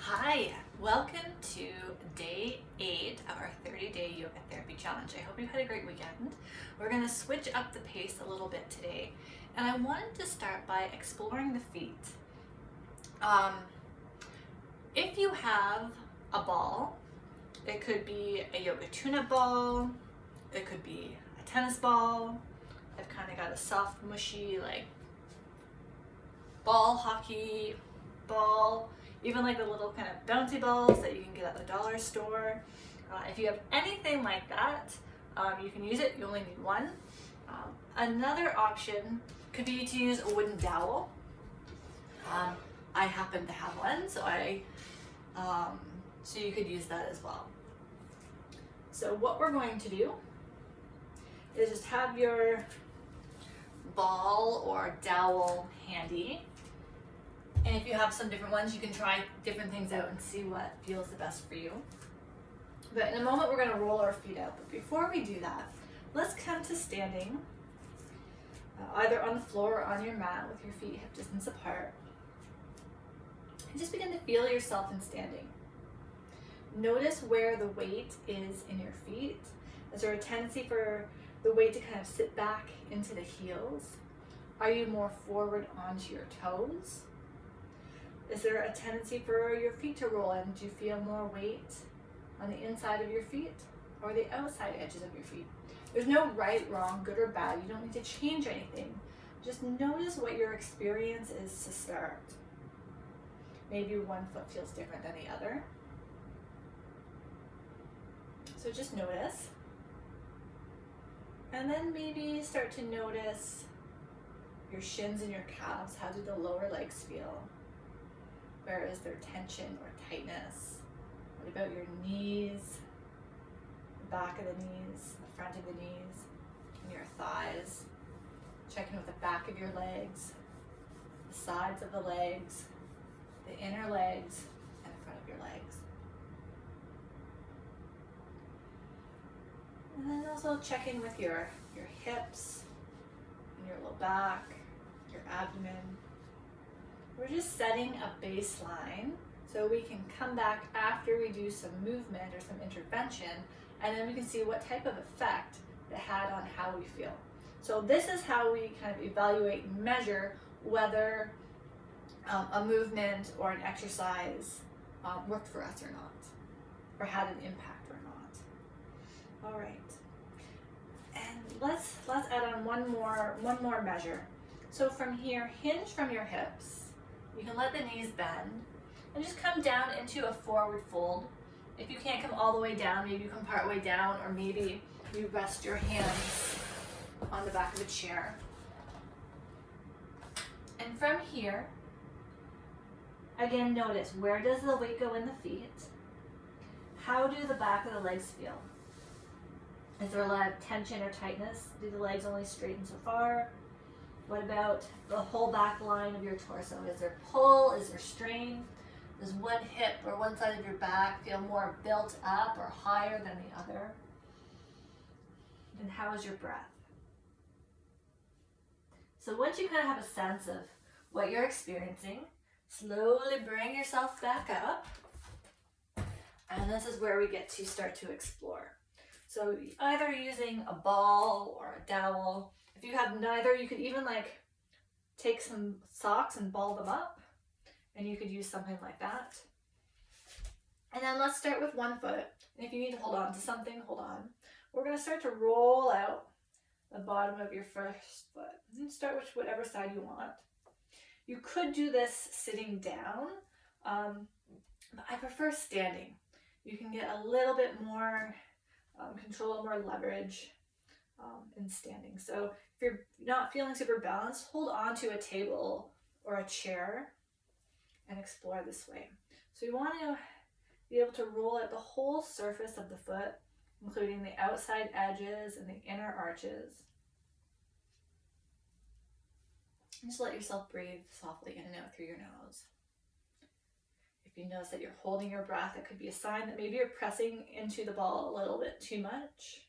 Hi, welcome to day 8 of our 30-day yoga therapy challenge. I hope you had a great weekend. We're going to switch up the pace a little bit today, and I wanted to start by exploring the feet. If you have a ball, it could be a yoga tune-up ball, it could be a tennis ball. I've kind of got a soft, mushy, like ball hockey ball, even like the little kind of bouncy balls that you can get at the dollar store. If you have anything like that, you can use it. You only need one. Another option could be to use a wooden dowel. I happen to have one, so you could use that as well. So what we're going to do is just have your ball or dowel handy. And if you have some different ones, you can try different things out and see what feels the best for you. But in a moment, we're going to roll our feet out. But before we do that, let's come to standing, either on the floor or on your mat with your feet hip distance apart. And just begin to feel yourself in standing. Notice where the weight is in your feet. Is there a tendency for the weight to kind of sit back into the heels? Are you more forward onto your toes? Is there a tendency for your feet to roll in? Do you feel more weight on the inside of your feet or the outside edges of your feet? There's no right, wrong, good or bad. You don't need to change anything. Just notice what your experience is to start. Maybe one foot feels different than the other. So just notice. And then maybe start to notice your shins and your calves. How do the lower legs feel? Where is there tension or tightness? What about your knees, the back of the knees, the front of the knees, and your thighs? Check in with the back of your legs, the sides of the legs, the inner legs, and the front of your legs. And then also check in with your hips, and your low back, your abdomen. We're just setting a baseline so we can come back after we do some movement or some intervention, and then we can see what type of effect it had on how we feel. So this is how we kind of evaluate and measure whether a movement or an exercise worked for us or not, or had an impact or not. All right, and let's add on one more measure. So from here, hinge from your hips. You can let the knees bend and just come down into a forward fold. If you can't come all the way down, maybe you come part way down, or maybe you rest your hands on the back of a chair. And from here, again, notice, where does the weight go in the feet? How do the back of the legs feel? Is there a lot of tension or tightness? Do the legs only straighten so far? What about the whole back line of your torso? Is there pull? Is there strain? Does one hip or one side of your back feel more built up or higher than the other? And how is your breath? So once you kind of have a sense of what you're experiencing, slowly bring yourself back up. And this is where we get to start to explore. So either using a ball or a dowel. If you have neither, you could even like take some socks and ball them up, and you could use something like that. And then let's start with one foot. And if you need to hold on to something, hold on. We're going to start to roll out the bottom of your first foot. And start with whatever side you want. You could do this sitting down, but I prefer standing. You can get a little bit more control, more leverage in standing. So if you're not feeling super balanced, hold on to a table or a chair and explore this way. So you want to be able to roll out the whole surface of the foot, including the outside edges and the inner arches. And just let yourself breathe softly in and out through your nose. If you notice that you're holding your breath, it could be a sign that maybe you're pressing into the ball a little bit too much.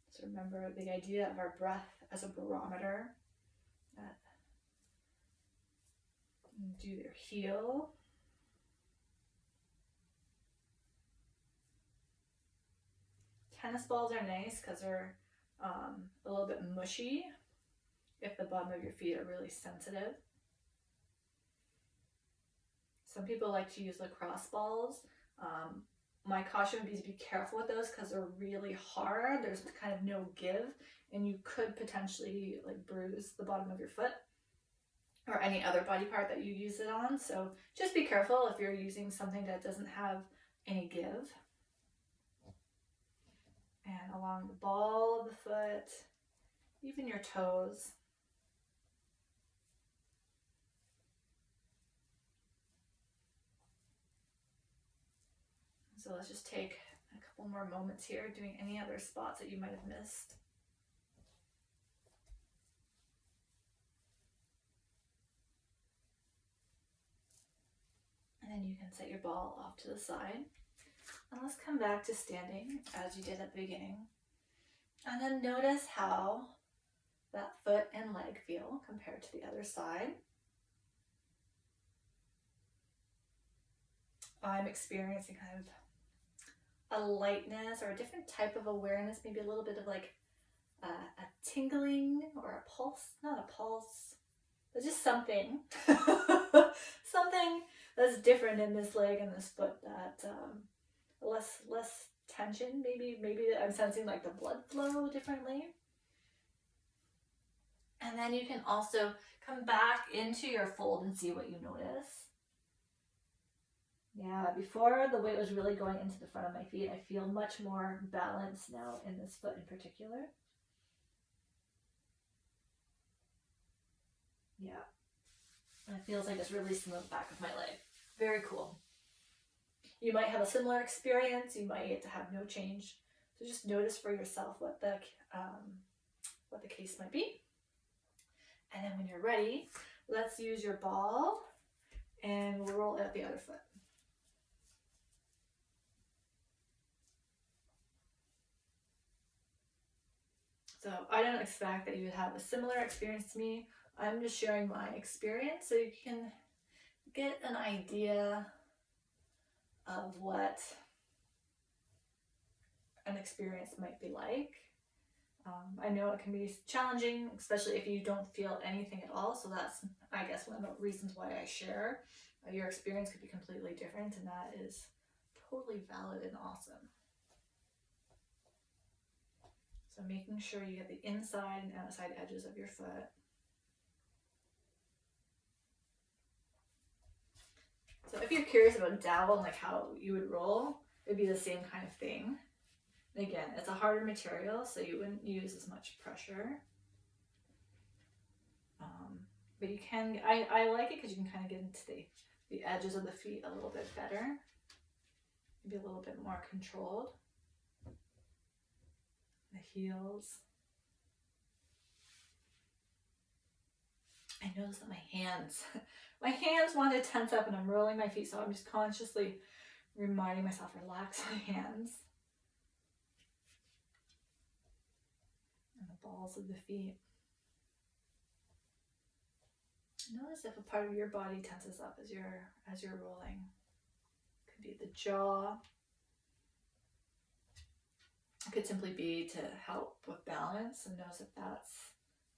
So remember the idea of our breath as a barometer. And do their heel. Tennis balls are nice because they're a little bit mushy if the bottom of your feet are really sensitive. Some people like to use lacrosse balls. My caution would be to be careful with those because they're really hard. There's kind of no give, and you could potentially like bruise the bottom of your foot or any other body part that you use it on. So just be careful if you're using something that doesn't have any give. And along the ball of the foot, even your toes. So let's just take a couple more moments here doing any other spots that you might have missed. And then you can set your ball off to the side. And let's come back to standing as you did at the beginning. And then notice how that foot and leg feel compared to the other side. I'm experiencing kind of a lightness or a different type of awareness, maybe a little bit of like a tingling or a pulse, not a pulse, but just something, something that's different in this leg and this foot that less tension. Maybe I'm sensing like the blood flow differently. And then you can also come back into your fold and see what you notice. Yeah, before the weight was really going into the front of my feet, I feel much more balanced now in this foot in particular. Yeah, and it feels like it's releasing the back of my leg. Very cool. You might have a similar experience. You might have no change. So just notice for yourself what the case might be. And then when you're ready, let's use your ball and we'll roll out the other foot. So I don't expect that you would have a similar experience to me. I'm just sharing my experience so you can get an idea of what an experience might be like. I know it can be challenging, especially if you don't feel anything at all. So that's, I guess, one of the reasons why I share. Your experience could be completely different, and that is totally valid and awesome. So making sure you get the inside and outside edges of your foot. So if you're curious about dowel and like how you would roll, it'd be the same kind of thing. And again, it's a harder material, so you wouldn't use as much pressure. But you can, I like it because you can kind of get into the edges of the feet a little bit better. Maybe a little bit more controlled. The heels. I notice that my hands want to tense up and I'm rolling my feet, so I'm just consciously reminding myself, relax my hands. And the balls of the feet. Notice if a part of your body tenses up as you're rolling. Could be the jaw. It could simply be to help with balance, and notice if that's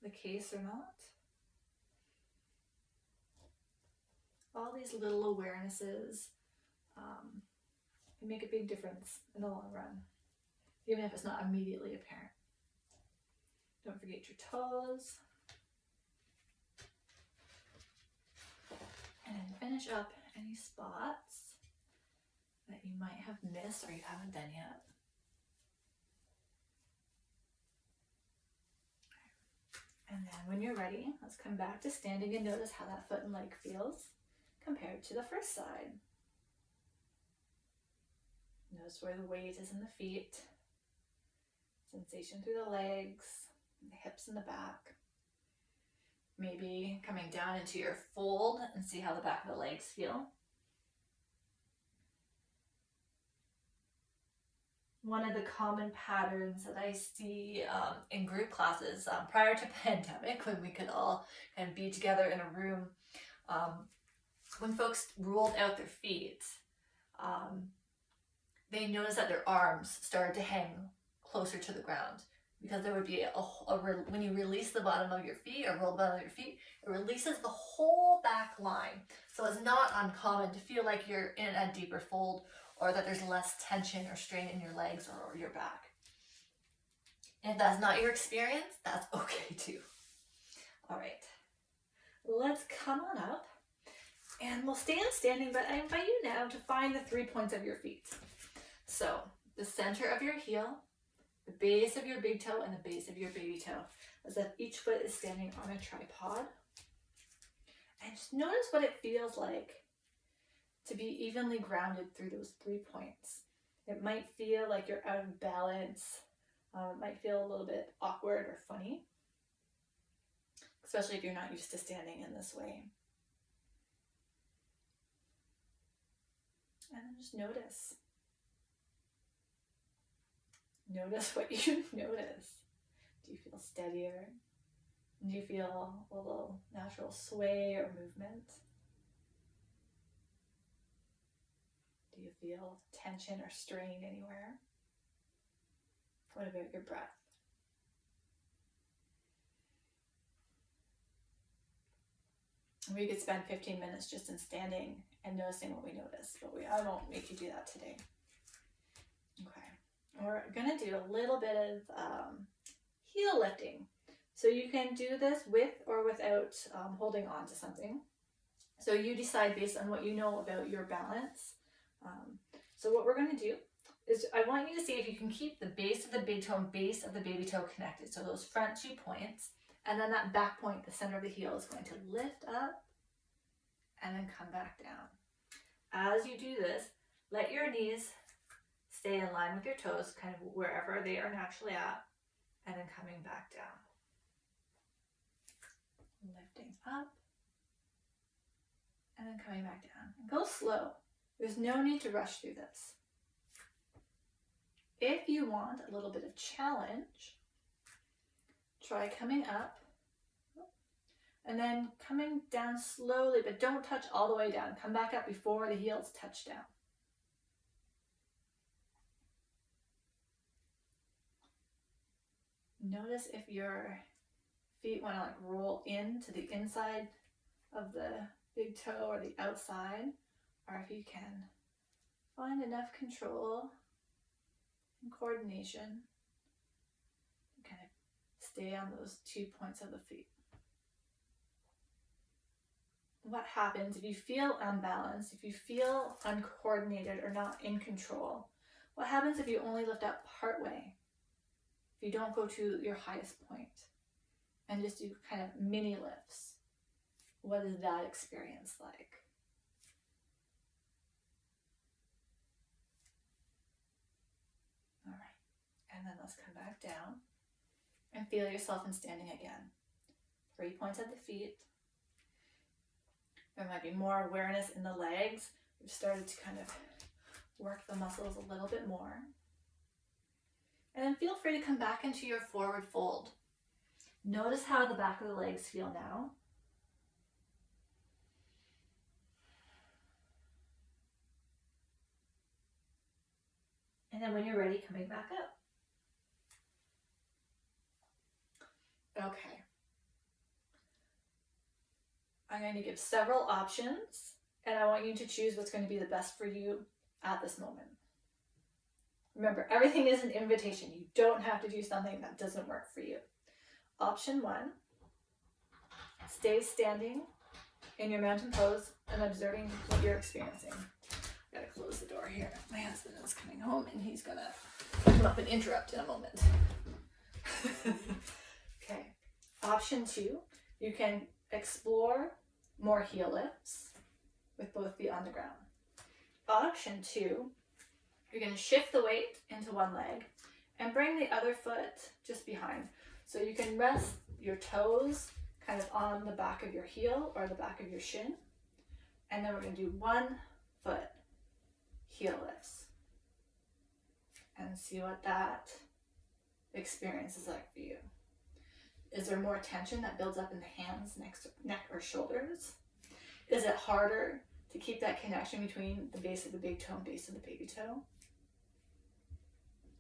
the case or not. All these little awarenesses can make a big difference in the long run, even if it's not immediately apparent. Don't forget your toes. And finish up any spots that you might have missed or you haven't done yet. And then when you're ready, let's come back to standing and notice how that foot and leg feels compared to the first side. Notice where the weight is in the feet, sensation through the legs, the hips and the back. Maybe coming down into your fold and see how the back of the legs feel. One of the common patterns that I see in group classes prior to pandemic, when we could all kind of be together in a room, when folks rolled out their feet, they noticed that their arms started to hang closer to the ground, because there would be when you release the bottom of your feet or roll the bottom of your feet, it releases the whole back line. So it's not uncommon to feel like you're in a deeper fold, or that there's less tension or strain in your legs or your back. And if that's not your experience, that's okay too. All right, let's come on up and we'll stay in standing, but I invite you now to find the 3 points of your feet. So the center of your heel, the base of your big toe, and the base of your baby toe, as if each foot is standing on a tripod. And just notice what it feels like to be evenly grounded through those 3 points. It might feel like you're out of balance. It might feel a little bit awkward or funny, especially if you're not used to standing in this way. And then just notice. Notice what you notice. Do you feel steadier? Do you feel a little natural sway or movement? Do you feel tension or strain anywhere? What about your breath? We could spend 15 minutes just in standing and noticing what we notice, but I won't make you do that today. Okay, we're gonna do a little bit of heel lifting. So you can do this with or without holding on to something. So you decide based on what you know about your balance. So what we're gonna do is I want you to see if you can keep the base of the big toe and base of the baby toe connected. So those front 2 points, and then that back point, the center of the heel, is going to lift up and then come back down. As you do this, let your knees stay in line with your toes, kind of wherever they are naturally at, and then coming back down. Lifting up, and then coming back down. Go slow. There's no need to rush through this. If you want a little bit of challenge, try coming up and then coming down slowly, but don't touch all the way down. Come back up before the heels touch down. Notice if your feet want to like roll into the inside of the big toe or the outside, or if you can find enough control and coordination to kind of stay on those 2 points of the feet. What happens if you feel unbalanced, if you feel uncoordinated or not in control? What happens if you only lift up part way? If you don't go to your highest point and just do kind of mini lifts? What is that experience like? All right, and then let's come back down and feel yourself in standing again. 3 points at the feet. There might be more awareness in the legs. We've started to kind of work the muscles a little bit more. And then feel free to come back into your forward fold. Notice how the back of the legs feel now. And then when you're ready, coming back up. Okay. I'm going to give several options, and I want you to choose what's going to be the best for you at this moment. Remember, everything is an invitation. You don't have to do something that doesn't work for you. Option 1, stay standing in your mountain pose and observing what you're experiencing. I gotta close the door here. My husband is coming home and he's gonna come up and interrupt in a moment. Okay. Option 2, you can explore more heel lifts with both feet on the ground. Option 2, you're going to shift the weight into one leg and bring the other foot just behind. So you can rest your toes kind of on the back of your heel or the back of your shin. And then we're going to do 1 foot heel lifts and see what that experience is like for you. Is there more tension that builds up in the hands, neck, or shoulders? Is it harder to keep that connection between the base of the big toe and base of the baby toe?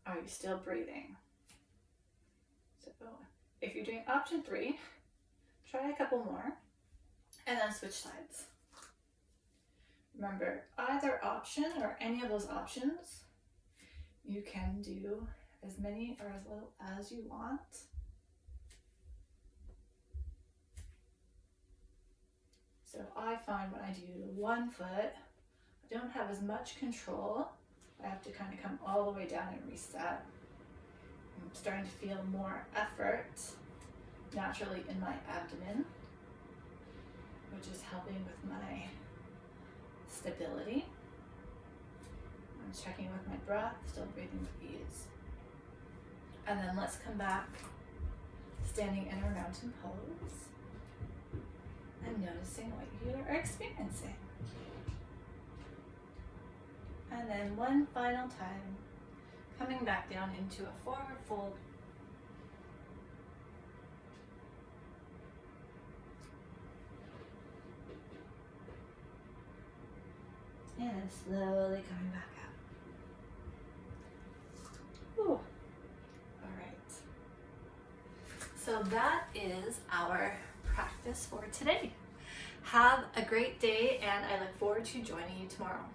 Are you still breathing? So if you're doing option 3, try a couple more and then switch sides. Remember, either option or any of those options, you can do as many or as little as you want. So I find when I do the one foot, I don't have as much control. I have to kind of come all the way down and reset. I'm starting to feel more effort naturally in my abdomen, which is helping with my stability. I'm checking with my breath, still breathing with ease. And then let's come back, standing in our mountain pose and noticing what you are experiencing. And then one final time, coming back down into a forward fold. And slowly coming back up. Ooh. All right. So that is our practice for today. Have a great day, and I look forward to joining you tomorrow.